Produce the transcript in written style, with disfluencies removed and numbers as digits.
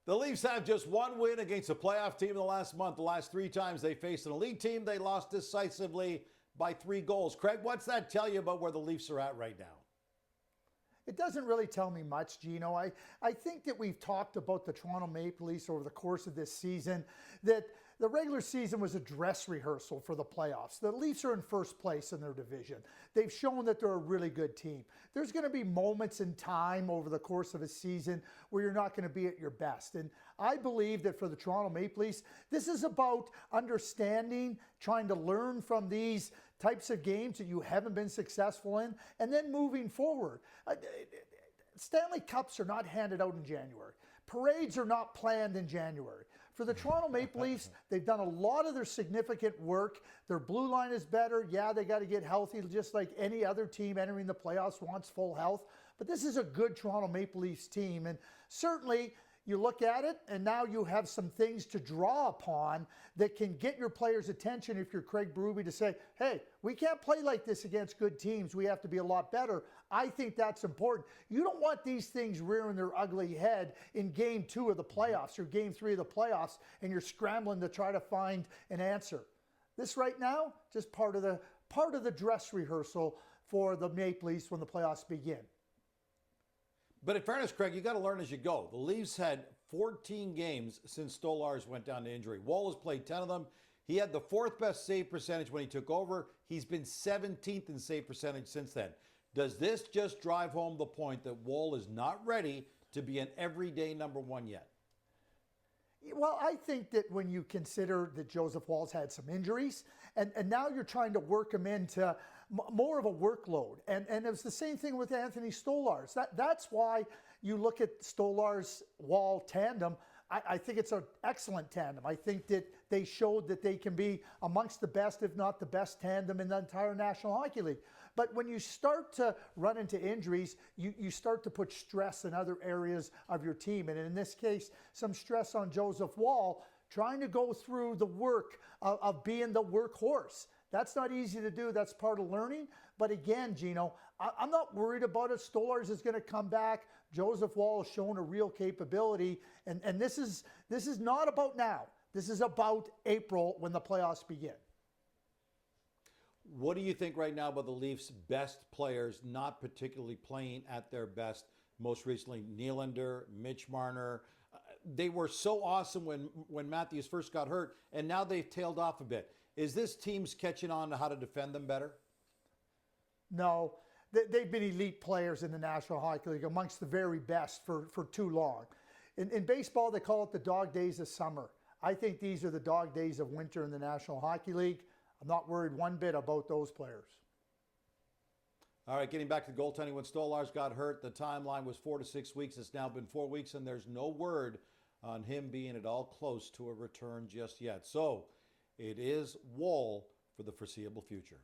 The Leafs have just one win against a playoff team in the last month. The last three times they faced an elite team, they lost decisively by 3 goals. Craig, what's that tell you about where the Leafs are at right now? It doesn't really tell me much, Gino. I think that we've talked about the Toronto Maple Leafs over the course of this season, that the regular season was a dress rehearsal for the playoffs. The Leafs are in first place in their division. They've shown that they're a really good team. There's going to be moments in time over the course of a season where you're not going to be at your best. And I believe that for the Toronto Maple Leafs, this is about understanding, trying to learn from these types of games that you haven't been successful in, and then moving forward. Stanley Cups are not handed out in January. Parades are not planned in January. For the Toronto Maple Leafs, they've done a lot of their significant work. Their blue line is better. Yeah, they got to get healthy, just like any other team entering the playoffs wants full health. But this is a good Toronto Maple Leafs team, and certainly you look at it, and now you have some things to draw upon that can get your players' attention if you're Craig Berube to say, hey, we can't play like this against good teams. We have to be a lot better. I think that's important. You don't want these things rearing their ugly head in game 2 of the playoffs or game 3 of the playoffs, and you're scrambling to try to find an answer. This right now, just part of the dress rehearsal for the Maple Leafs when the playoffs begin. But in fairness, Craig, you got to learn as you go. The Leafs had 14 games since Stolarz went down to injury. Wall has played 10 of them. He had the 4th best save percentage when he took over. He's been 17th in save percentage since then. Does this just drive home the point that Wall is not ready to be an everyday number 1 yet? Well, I think that when you consider that Joseph Woll's had some injuries, and now you're trying to work him into more of a workload. And it was the same thing with Anthony Stolarz. That's why you look at Stolarz-Woll tandem. I think it's an excellent tandem. I think that they showed that they can be amongst the best, if not the best tandem in the entire National Hockey League. But when you start to run into injuries, you start to put stress in other areas of your team. And in this case, some stress on Joseph Woll, trying to go through the work of being the workhorse. That's not easy to do. That's part of learning. But again, Gino, I'm not worried about it. Stolarz is going to come back. Joseph Woll has shown a real capability. And this is not about now. This is about April when the playoffs begin. What do you think right now about the Leafs' best players not particularly playing at their best? Most recently, Nylander, Mitch Marner. They were so awesome when Matthews first got hurt, and now they've tailed off a bit. Is this team's catching on to how to defend them better? No. They've been elite players in the National Hockey League, amongst the very best for too long. In baseball, they call it the dog days of summer. I think these are the dog days of winter in the National Hockey League. I'm not worried one bit about those players. All right, getting back to the goaltending, when Stolarz got hurt, the timeline was 4 to 6 weeks. It's now been 4 weeks, and there's no word on him being at all close to a return just yet. So it is Woll for the foreseeable future.